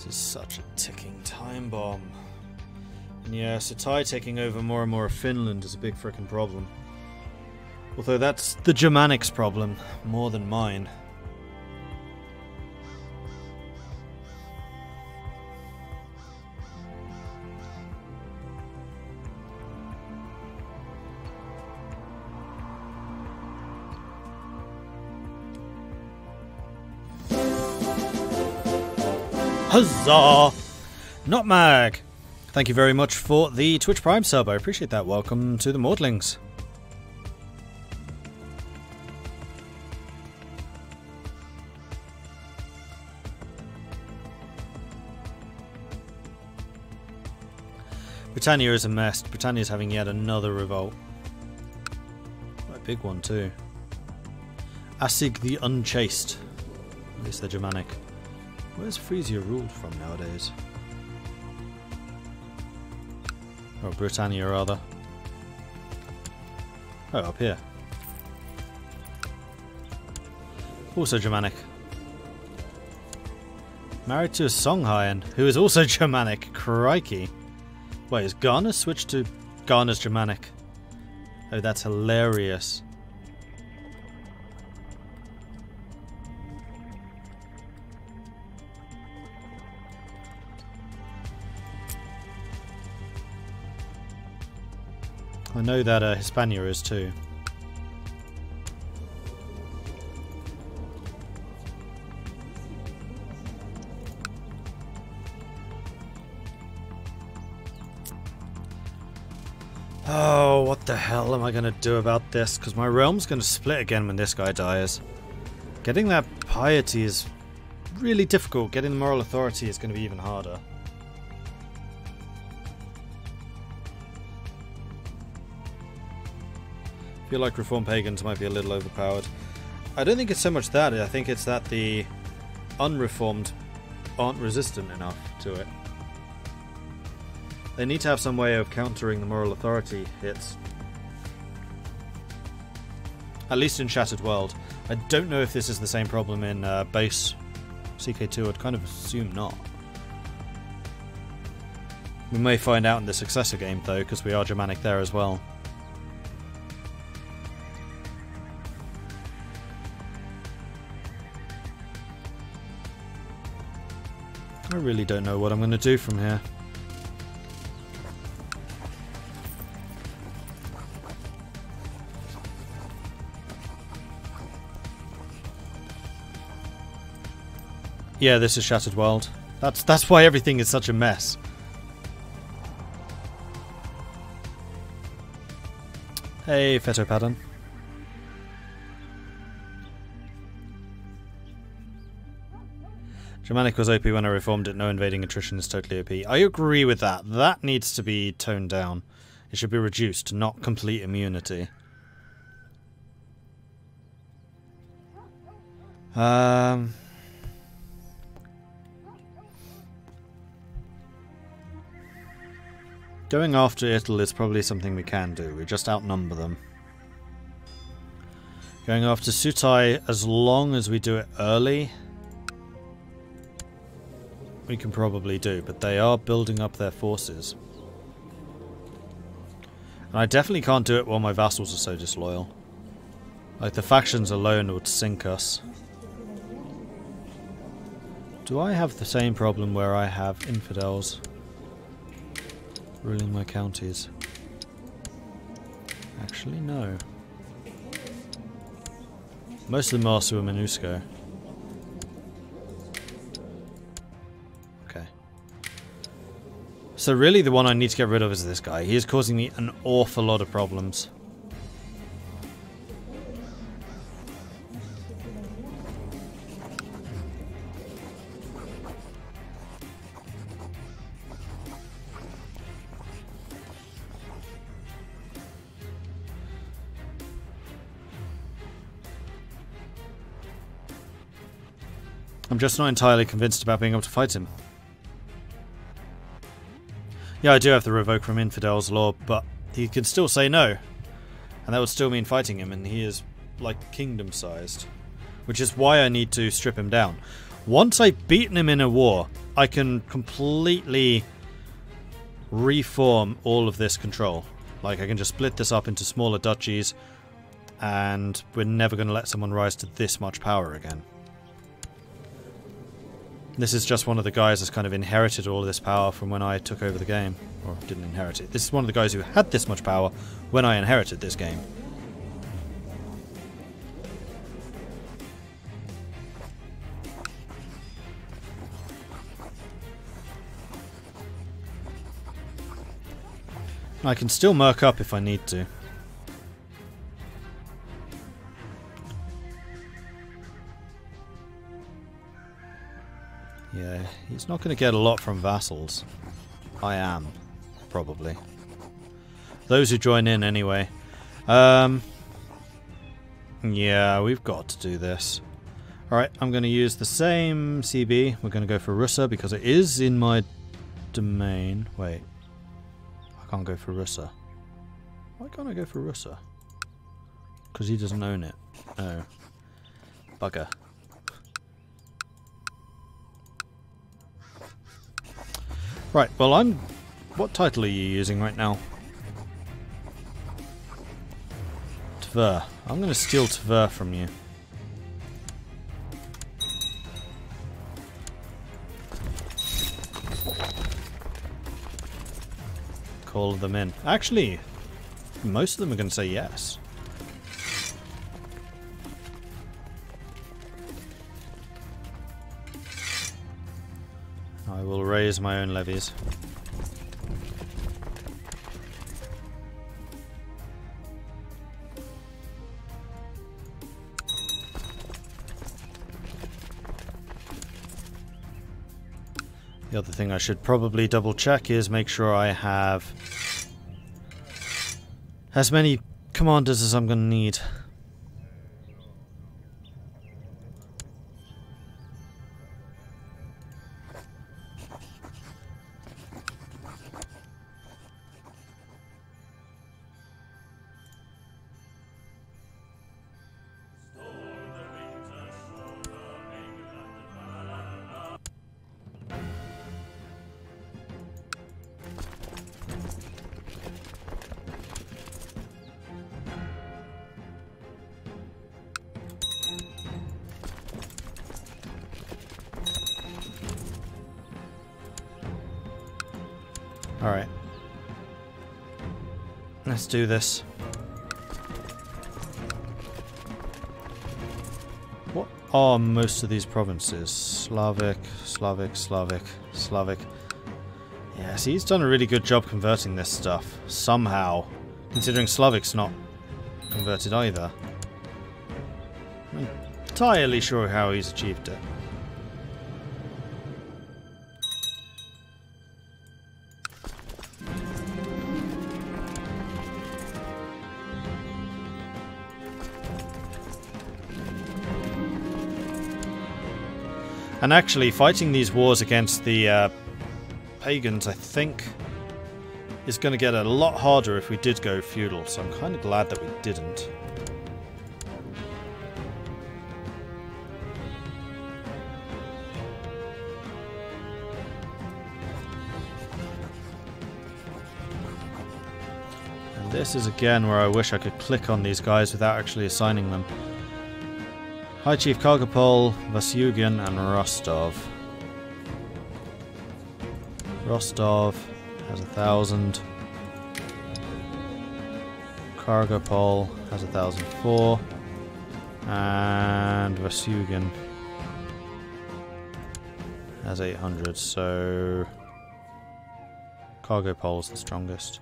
This is such a ticking time bomb. And yeah, so Thai taking over more and more of Finland is a big frickin' problem. Although that's the Germanics' problem, more than mine. Huzzah! Not Mag! Thank you very much for the Twitch Prime sub, I appreciate that. Welcome to the Maudlings. Britannia is a mess. Britannia's having yet another revolt. Quite a big one too. Assig the Unchaste. At least they're Germanic. Where's Frisia ruled from nowadays? Or Britannia, rather. Oh, up here. Also Germanic. Married to a Songhain, who is also Germanic. Crikey. Wait, is Ghana switched to... Ghana's Germanic. Oh, that's hilarious. I know that Hispania is too. Oh, what the hell am I going to do about this? Because my realm's going to split again when this guy dies. Getting that piety is really difficult. Getting the moral authority is going to be even harder. I feel like Reformed Pagans might be a little overpowered. I don't think it's so much that, I think it's that the unreformed aren't resistant enough to it. They need to have some way of countering the moral authority hits. At least in Shattered World. I don't know if this is the same problem in base CK2, I'd kind of assume not. We may find out in the successor game though, because we are Germanic there as well. I really don't know what I'm going to do from here. Yeah, this is Shattered World. That's why everything is such a mess. Hey, Fetopadon. Germanic was OP when I reformed it. No invading attrition is totally OP. I agree with that. That needs to be toned down. It should be reduced, not complete immunity. Going after Italy is probably something we can do. We just outnumber them. Going after Sutai, as long as we do it early, we can probably do, but they are building up their forces. And I definitely can't do it while my vassals are so disloyal. Like, the factions alone would sink us. Do I have the same problem where I have infidels ruling my counties? Actually, no. Most of them are Suomenusko. So really the one I need to get rid of is this guy. He is causing me an awful lot of problems. I'm just not entirely convinced about being able to fight him. Yeah, I do have the revoke from Infidel's law, but he can still say no. And that would still mean fighting him, and he is, like, kingdom-sized. Which is why I need to strip him down. Once I've beaten him in a war, I can completely reform all of this control. Like, I can just split this up into smaller duchies, and we're never going to let someone rise to this much power again. This is just one of the guys that's kind of inherited all of this power from when I took over the game. Or didn't inherit it. This is one of the guys who had this much power when I inherited this game. I can still merc up if I need to. Yeah, he's not going to get a lot from vassals. I am, probably. Those who join in, anyway. Yeah, we've got to do this. Alright, I'm going to use the same CB. We're going to go for Russa because it is in my domain. Wait. I can't go for Russa. Why can't I go for Russa? Because he doesn't own it. Oh. Bugger. Right, well I'm... What title are you using right now? Tver. I'm going to steal Tver from you. Call them in. Actually, most of them are going to say yes. I will raise my own levies. The other thing I should probably double check is make sure I have as many commanders as I'm going to need. Alright. Let's do this. What are most of these provinces? Slavic, Slavic, Slavic, Slavic. Yeah, see, he's done a really good job converting this stuff. Somehow. Considering Slavic's not converted either. I'm entirely sure how he's achieved it. And actually, fighting these wars against the pagans, I think, is going to get a lot harder if we did go feudal, so I'm kind of glad that we didn't. And this is again where I wish I could click on these guys without actually assigning them. High Chief Kargopol, Vasyugin, and Rostov. Rostov has 1,000. Kargopol has 1,004. And Vasyugin has 800, so Kargopol's the strongest.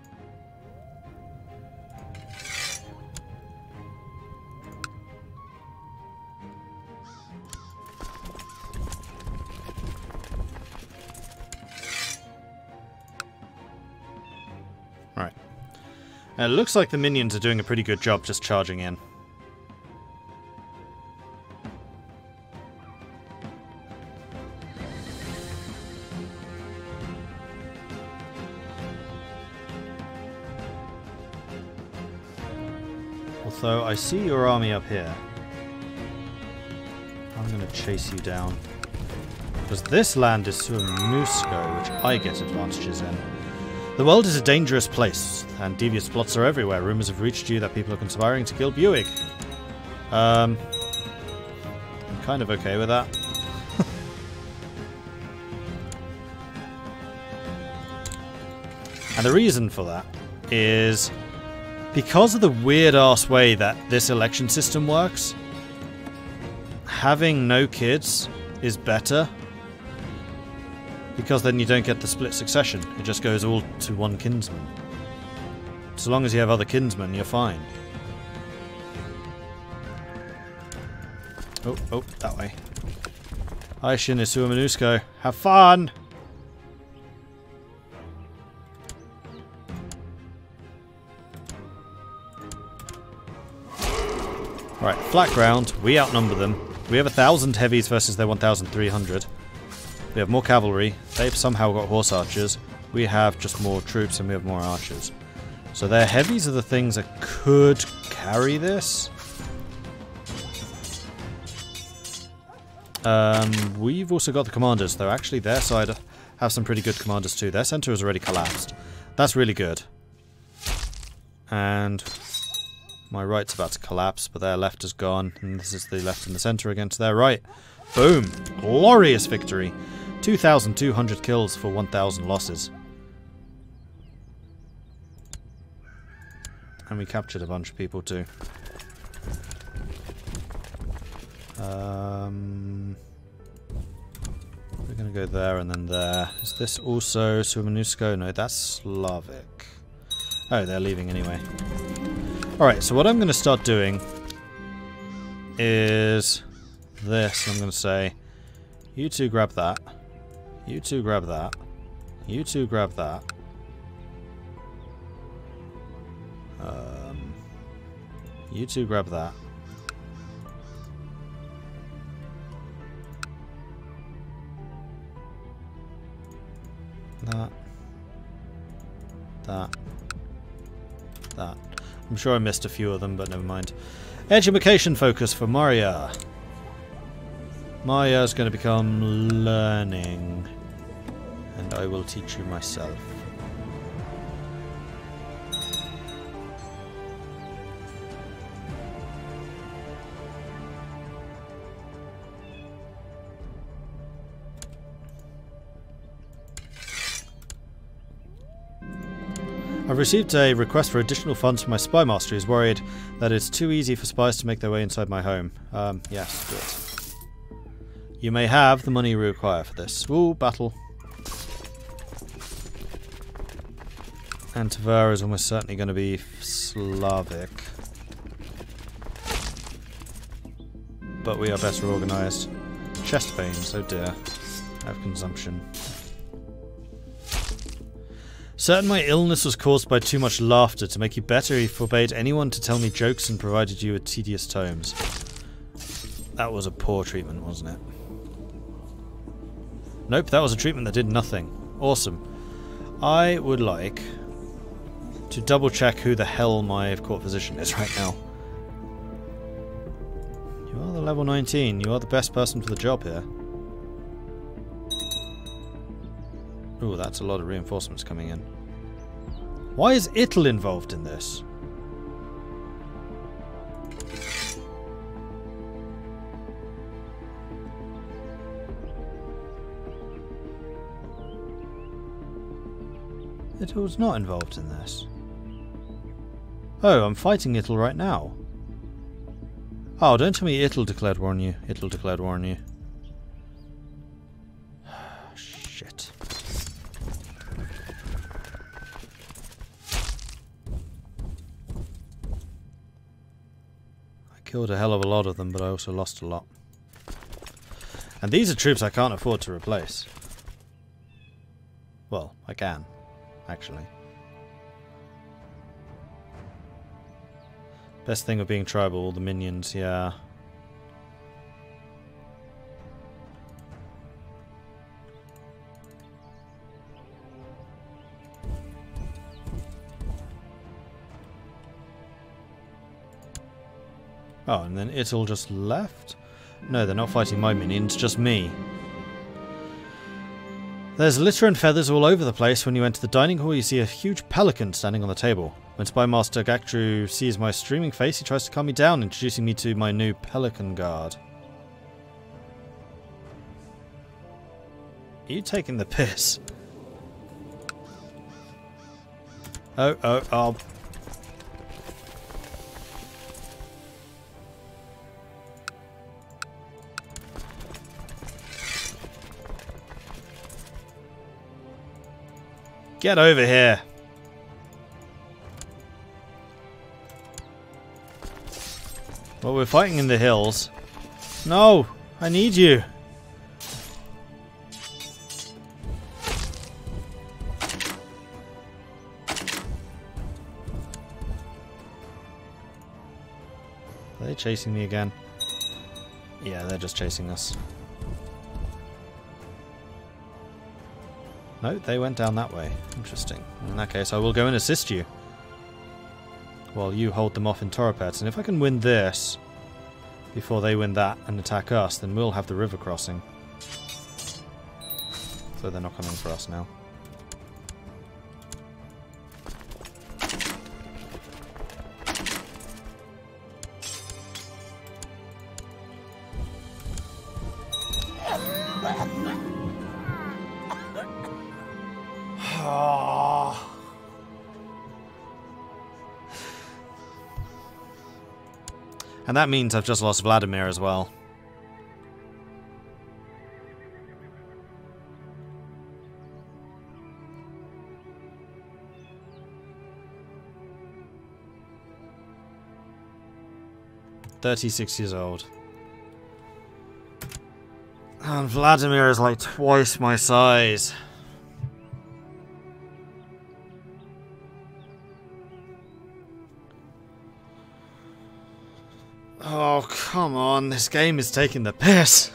It looks like the minions are doing a pretty good job just charging in. Although I see your army up here. I'm going to chase you down. Because this land is Suomenusko, which I get advantages in. The world is a dangerous place, and devious plots are everywhere. Rumours have reached you that people are conspiring to kill Buick. I'm kind of okay with that. And the reason for that is because of the weird-ass way that this election system works, having no kids is better, because then you don't get the split succession. It just goes all to one kinsman. So long as you have other kinsmen, you're fine. Oh, that way. Aishin is Suomenusko. Have fun! Right, flat ground. We outnumber them. We have 1,000 heavies versus their 1,300. We have more cavalry. They've somehow got horse archers. We have just more troops and we have more archers. So their heavies are the things that could carry this. We've also got the commanders, though actually their side have some pretty good commanders too. Their centre has already collapsed. That's really good. And my right's about to collapse, but their left is gone. And this is the left and the centre against their right. Boom! Glorious victory! 2,200 kills for 1,000 losses. And we captured a bunch of people too. We're going to go there and then there. Is this also Suomenusko? No, that's Slavic. Oh, they're leaving anyway. Alright, so what I'm going to start doing is this. I'm going to say, you two grab that. You two grab that. You two grab that. You two grab that. That. I'm sure I missed a few of them, but never mind. Education focus for Maria. Maria is going to become learning, and I will teach you myself. I've received a request for additional funds for my spy master. He's worried that it's too easy for spies to make their way inside my home. Yes, good. You may have the money you require for this. Ooh, battle. And Tavera is almost certainly going to be Slavic. But we are better organised. Chest pains, oh dear. I have consumption. Certain my illness was caused by too much laughter. To make you better, he forbade anyone to tell me jokes and provided you with tedious tomes. That was a poor treatment, wasn't it? Nope, that was a treatment that did nothing. Awesome. I would like to double check who the hell my court physician is right now. You are the level 19. You are the best person for the job here. Ooh, that's a lot of reinforcements coming in. Why is Italy involved in this? Italy's not involved in this. Oh, I'm fighting Italy right now. Oh, don't tell me Italy declared war on you. Italy declared war on you. Shit. Killed a hell of a lot of them, but I also lost a lot. And these are troops I can't afford to replace. Well, I can, actually. Best thing of being tribal, all the minions, yeah. Oh, and then Italy just left? No, they're not fighting my minions, just me. There's litter and feathers all over the place. When you enter the dining hall, you see a huge pelican standing on the table. When Spymaster Gaktru sees my streaming face, he tries to calm me down, introducing me to my new pelican guard. Are you taking the piss? Oh. Get over here. Well, we're fighting in the hills. No, I need you. Are they chasing me again? Yeah, they're just chasing us. No, they went down that way. Interesting. In that case, I will go and assist you. While you hold them off in Torapets. And if I can win this before they win that and attack us, then we'll have the river crossing. So they're not coming for us now. And that means I've just lost Vladimir as well. "36 years old. And Vladimir is like twice my size. Oh, come on, this game is taking the piss.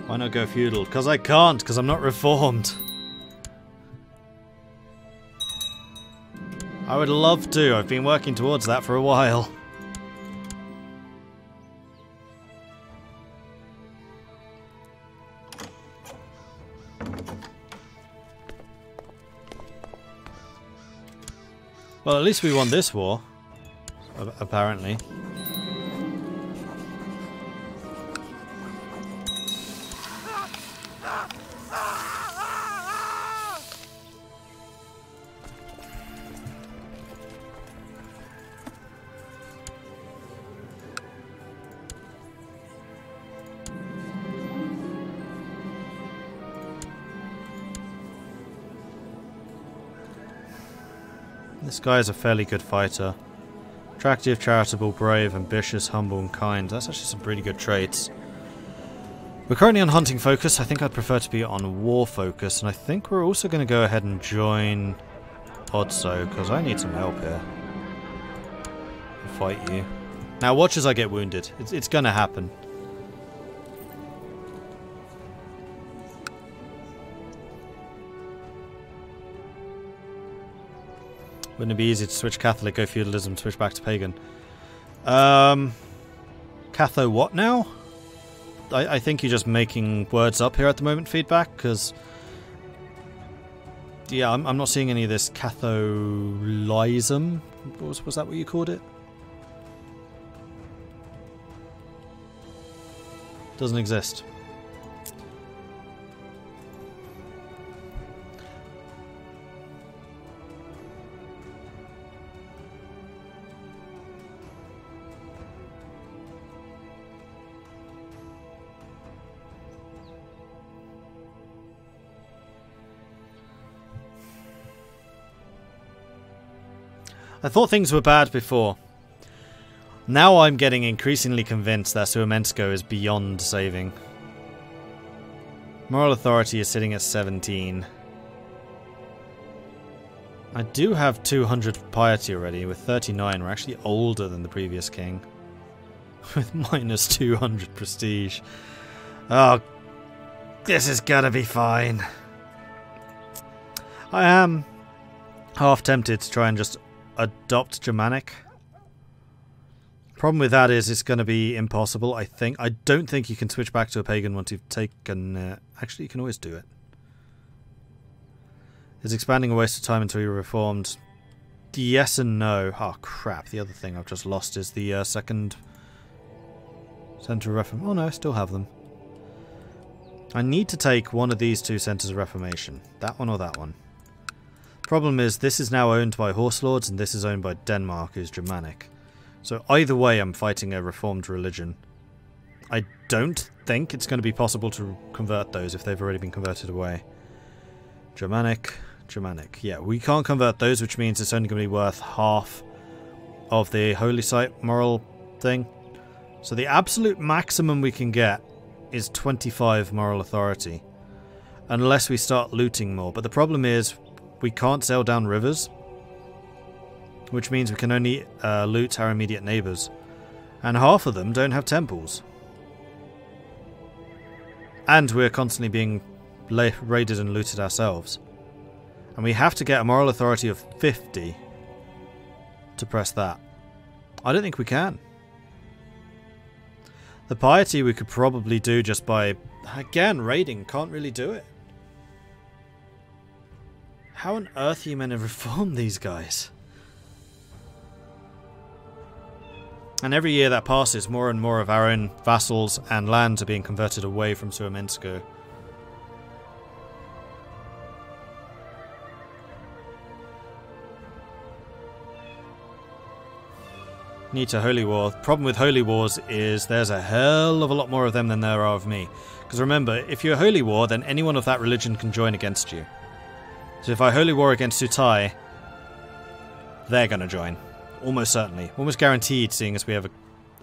Why not go feudal? Because I can't, because I'm not reformed. I would love to. I've been working towards that for a while. Well, at least we won this war. Apparently. This guy is a fairly good fighter. Attractive, charitable, brave, ambitious, humble, and kind. That's actually some pretty good traits. We're currently on hunting focus. I think I'd prefer to be on war focus. And I think we're also going to go ahead and join Odso, because I need some help here. To fight you. Now watch as I get wounded. It's going to happen. Wouldn't it be easy to switch Catholic, go feudalism, switch back to pagan? Catho what now? I think you're just making words up here at the moment, feedback, because... Yeah, I'm not seeing any of this Catholism. Was that what you called it? Doesn't exist. I thought things were bad before. Now I'm getting increasingly convinced that Suomenusko is beyond saving. Moral authority is sitting at 17. I do have 200 piety already. With 39, we're actually older than the previous king. With minus 200 prestige. Oh, this is gonna be fine. I am half tempted to try and just adopt Germanic. Problem with that is it's going to be impossible, I think. I don't think you can switch back to a pagan once you've taken... actually, you can always do it. Is expanding a waste of time until you're reformed? Yes and no. Oh, crap. The other thing I've just lost is the second Centre of Reformation. Oh, no, I still have them. I need to take one of these two Centres of Reformation. That one or that one. Problem is, this is now owned by Horse Lords, and this is owned by Denmark, who's Germanic. So either way, I'm fighting a reformed religion. I don't think it's going to be possible to convert those if they've already been converted away. Germanic, Germanic. Yeah, we can't convert those, which means it's only going to be worth half of the Holy Site moral thing. So the absolute maximum we can get is 25 moral authority. Unless we start looting more. But the problem is, we can't sail down rivers. Which means we can only loot our immediate neighbours. And half of them don't have temples. And we're constantly being raided and looted ourselves. And we have to get a moral authority of 50 to press that. I don't think we can. The piety we could probably do just by, again, raiding. Can't really do it. How on earth are you meant to reform these guys? And every year that passes, more and more of our own vassals and lands are being converted away from Suomenusko. Need to Holy War. The problem with Holy Wars is there's a hell of a lot more of them than there are of me. Because remember, if you're Holy War, then anyone of that religion can join against you. So if I Holy War against Sutai, they're going to join. Almost certainly. Almost guaranteed, seeing as we have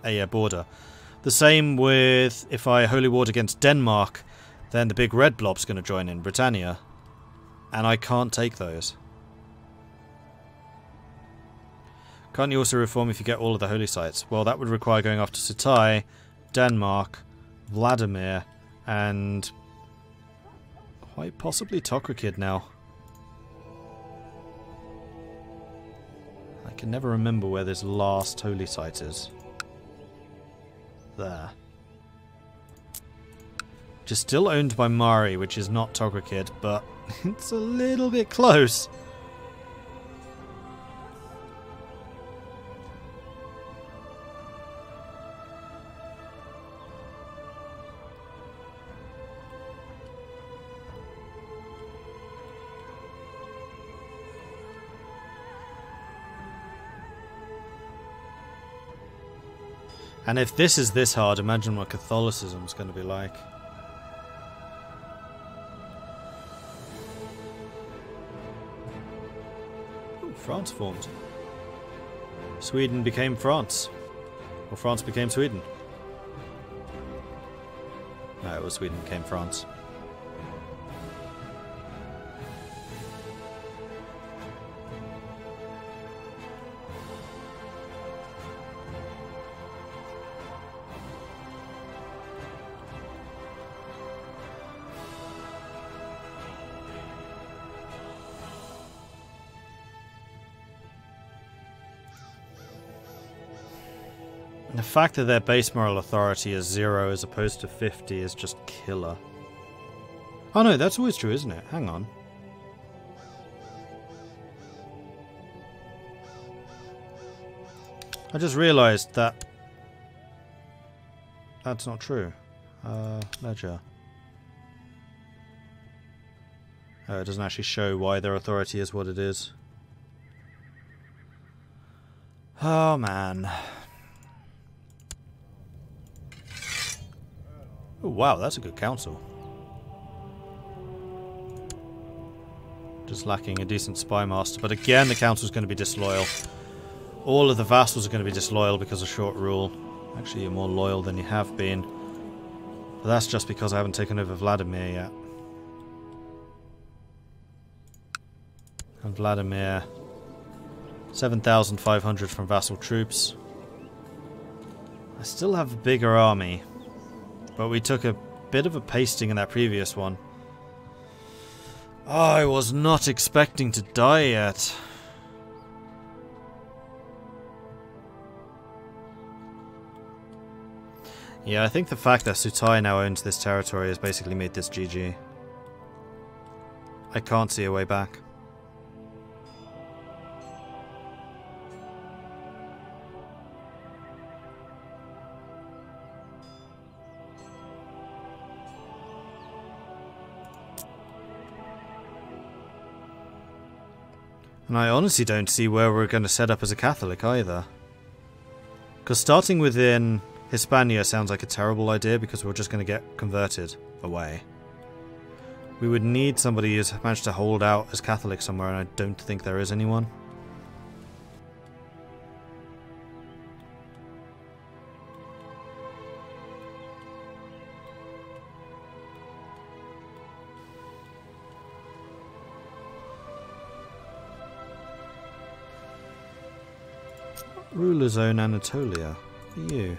a border. The same with if I Holy Warred against Denmark, then the big red blob's going to join in Britannia. And I can't take those. Can't you also reform if you get all of the holy sites? Well, that would require going after Sutai, Denmark, Vladimir, and quite possibly Tokrakid now. I can never remember where this last holy site is. There. Which is still owned by Mari, which is not Tokrakid, but it's a little bit close. And if this is this hard, imagine what Catholicism's going to be like. Ooh, France formed. Sweden became France. Or France became Sweden. No, it was Sweden became France. The fact that their base moral authority is 0 as opposed to 50 is just killer. Oh no, that's always true, isn't it? Hang on. I just realised that that's not true. Ledger. Oh, it doesn't actually show why their authority is what it is. Oh man. Oh wow, that's a good council. Just lacking a decent spy master, but again the council's going to be disloyal. All of the vassals are going to be disloyal because of short rule. Actually, you're more loyal than you have been. But that's just because I haven't taken over Vladimir yet. And Vladimir. 7,500 from vassal troops. I still have a bigger army, but we took a bit of a pasting in that previous one. Oh, I was not expecting to die yet. Yeah, I think the fact that Sutai now owns this territory has basically made this GG. I can't see a way back. And I honestly don't see where we're going to set up as a Catholic either. Because starting within Hispania sounds like a terrible idea because we're just going to get converted away. We would need somebody who's managed to hold out as Catholic somewhere, and I don't think there is anyone. Ruler Zone Anatolia. Who are you?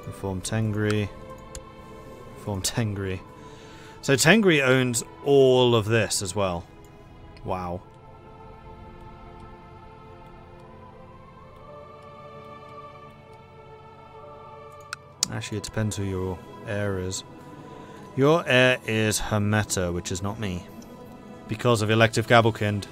Reform Tengri. Reform Tengri. So Tengri owns all of this as well. Wow. Actually, it depends who your heir is. Your heir is Hermeta, which is not me. Because of Elective Gavelkind.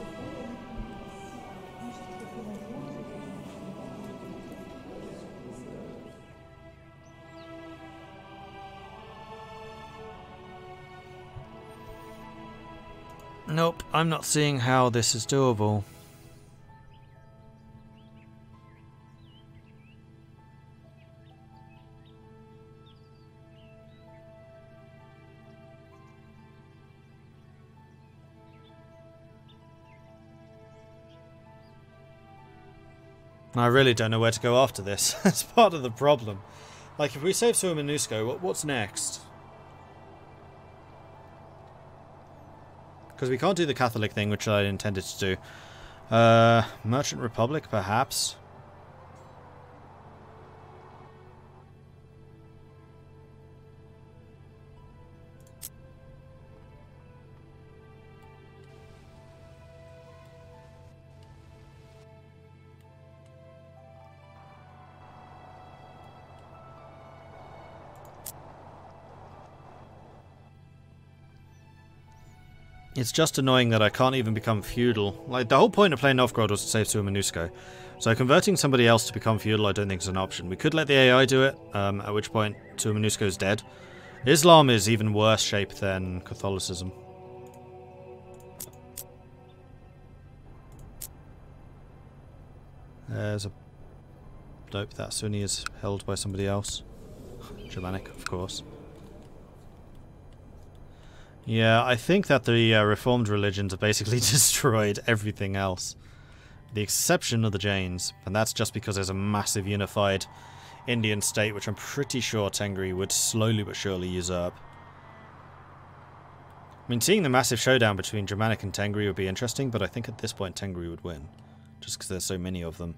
Nope, I'm not seeing how this is doable. I really don't know where to go after this. That's part of the problem. Like, if we save Suomenusko, what's next? Because we can't do the Catholic thing, which I intended to do. Merchant Republic, perhaps? It's just annoying that I can't even become feudal. Like, the whole point of playing Novgorod was to save Suomenusko. So converting somebody else to become feudal I don't think is an option. We could let the AI do it, at which point Suomenusko's dead. Islam is even worse shape than Catholicism. There's a... Nope, that Sunni is held by somebody else. Germanic, of course. Yeah, I think that the Reformed religions have basically destroyed everything else. The exception of the Jains. And that's just because there's a massive unified Indian state, which I'm pretty sure Tengri would slowly but surely usurp. I mean, seeing the massive showdown between Germanic and Tengri would be interesting, but I think at this point Tengri would win. Just because there's so many of them.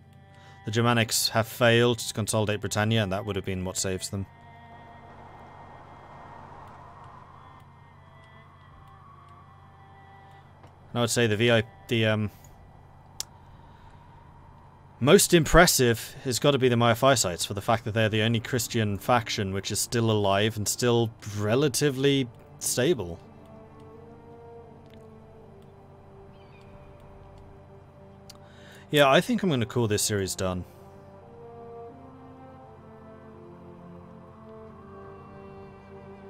The Germanics have failed to consolidate Britannia, and that would have been what saves them. I would say the most impressive has got to be the Miaphysites for the fact that they're the only Christian faction which is still alive and still relatively stable. Yeah, I think I'm going to call this series done.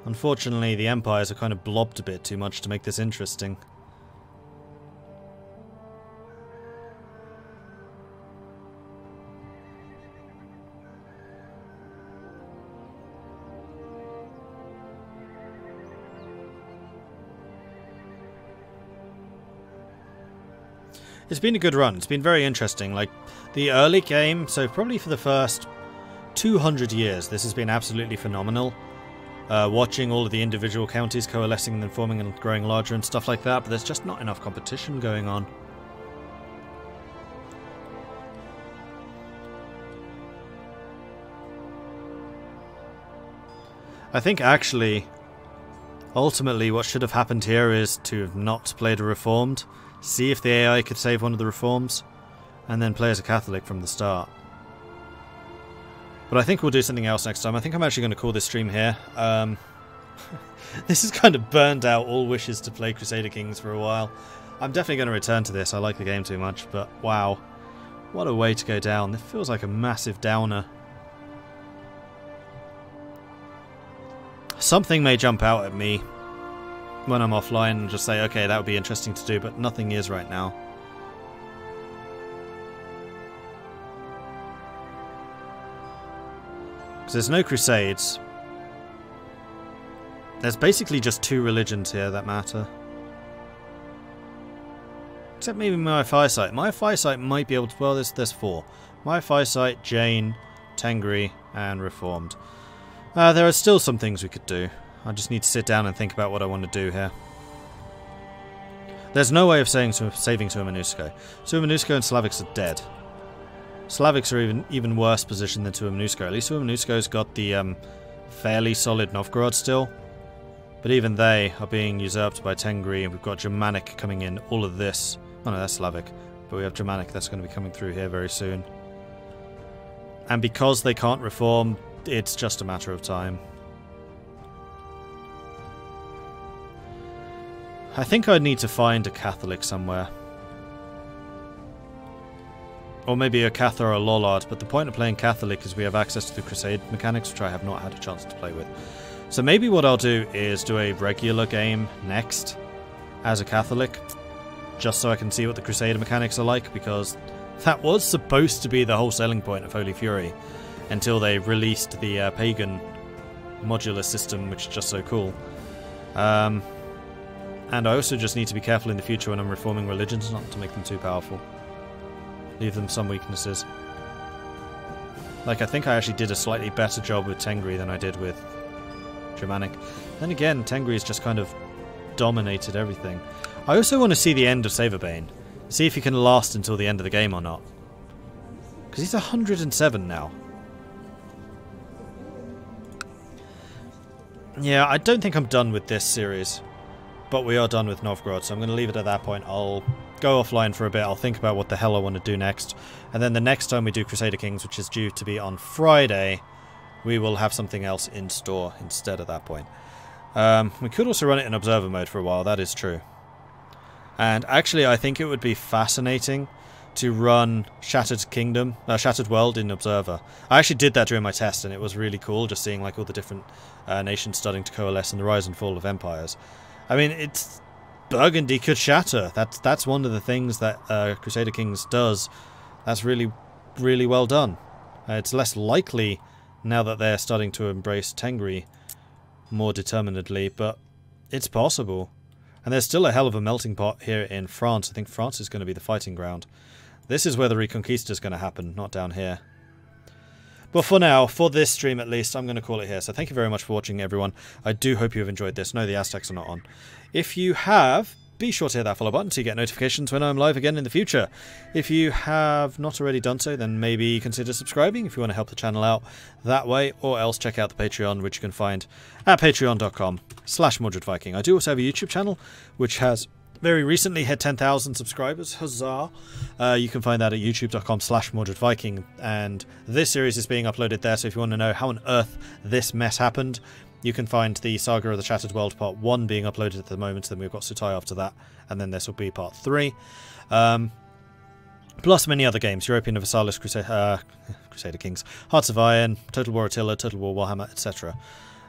Unfortunately, the empires are kind of blobbed a bit too much to make this interesting. It's been a good run. It's been very interesting. Like, the early game, so probably for the first 200 years, this has been absolutely phenomenal. Watching all of the individual counties coalescing and then forming and growing larger and stuff like that, but there's just not enough competition going on. I think actually, ultimately what should have happened here is to have not played a Reformed, see if the AI could save one of the Reforms, and then play as a Catholic from the start. But I think we'll do something else next time. I think I'm actually going to call this stream here. This has kind of burned out all wishes to play Crusader Kings for a while. I'm definitely going to return to this. I like the game too much, but wow. What a way to go down. It feels like a massive downer. Something may jump out at me when I'm offline and just say, okay, that would be interesting to do, but nothing is right now. Because there's no Crusades. There's basically just two religions here that matter. Except maybe my Firesight. My Firesight might be able to... Well, there's four. My Firesight, Jain, Tengri, and Reformed. There are still some things we could do. I just need to sit down and think about what I want to do here. There's no way of saving Suomenusko. Suomenusko and Slavics are dead. Slavics are even worse positioned than Suomenusko. At least Suomenusko's got the fairly solid Novgorod still. But even they are being usurped by Tengri, and we've got Germanic coming in. All of this... Oh no, that's Slavic. But we have Germanic that's going to be coming through here very soon. And because they can't reform, it's just a matter of time. I think I'd need to find a Catholic somewhere. Or maybe a Cathar or a Lollard, but the point of playing Catholic is we have access to the Crusade mechanics, which I have not had a chance to play with. So maybe what I'll do is do a regular game next as a Catholic, just so I can see what the Crusader mechanics are like, because that was supposed to be the whole selling point of Holy Fury, until they released the pagan modular system, which is just so cool. And I also just need to be careful in the future when I'm reforming religions, not to make them too powerful. Leave them some weaknesses. Like, I think I actually did a slightly better job with Tengri than I did with Germanic. Then again, Tengri's just kind of dominated everything. I also want to see the end of Saverbane. See if he can last until the end of the game or not. Because he's 107 now. Yeah, I don't think I'm done with this series. But we are done with Novgorod, so I'm going to leave it at that point. I'll go offline for a bit. I'll think about what the hell I want to do next. And then the next time we do Crusader Kings, which is due to be on Friday, we will have something else in store instead at that point. We could also run it in Observer mode for a while, that is true. And actually, I think it would be fascinating to run Shattered World in Observer. I actually did that during my test, and it was really cool, just seeing like all the different nations starting to coalesce and the rise and fall of empires. I mean, it's... Burgundy could shatter. That's one of the things that Crusader Kings does. That's really, really well done. It's less likely now that they're starting to embrace Tengri more determinedly, but it's possible. And there's still a hell of a melting pot here in France. I think France is going to be the fighting ground. This is where the Reconquista is going to happen, not down here. But for now, for this stream at least, I'm going to call it here. So thank you very much for watching, everyone. I do hope you have enjoyed this. No, the Aztecs are not on. If you have, be sure to hit that follow button so you get notifications when I'm live again in the future. If you have not already done so, then maybe consider subscribing if you want to help the channel out that way, or else check out the Patreon, which you can find at patreon.com/Mordred Viking. I do also have a YouTube channel, which has very recently hit 10,000 subscribers. Huzzah! You can find that at youtube.com/Mordred Viking, and this series is being uploaded there, so if you want to know how on earth this mess happened, you can find the Saga of the Shattered World Part 1 being uploaded at the moment, then we've got Sutai after that, and then this will be Part 3. Plus many other games, European Universalis, Crusader Kings, Hearts of Iron, Total War Attila, Total War Warhammer, etc.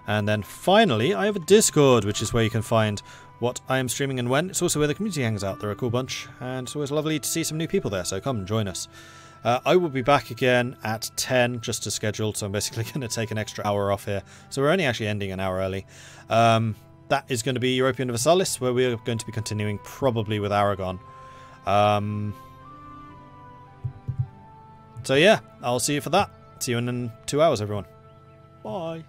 And then finally, I have a Discord, which is where you can find what I am streaming and when. It's also where the community hangs out. They're a cool bunch, and it's always lovely to see some new people there, so come and join us. I will be back again at 10, just as scheduled, so I'm basically going to take an extra hour off here. So we're only actually ending an hour early. That is going to be European Universalis, where we are going to be continuing probably with Aragon. So yeah, I'll see you for that. See you in 2 hours, everyone. Bye.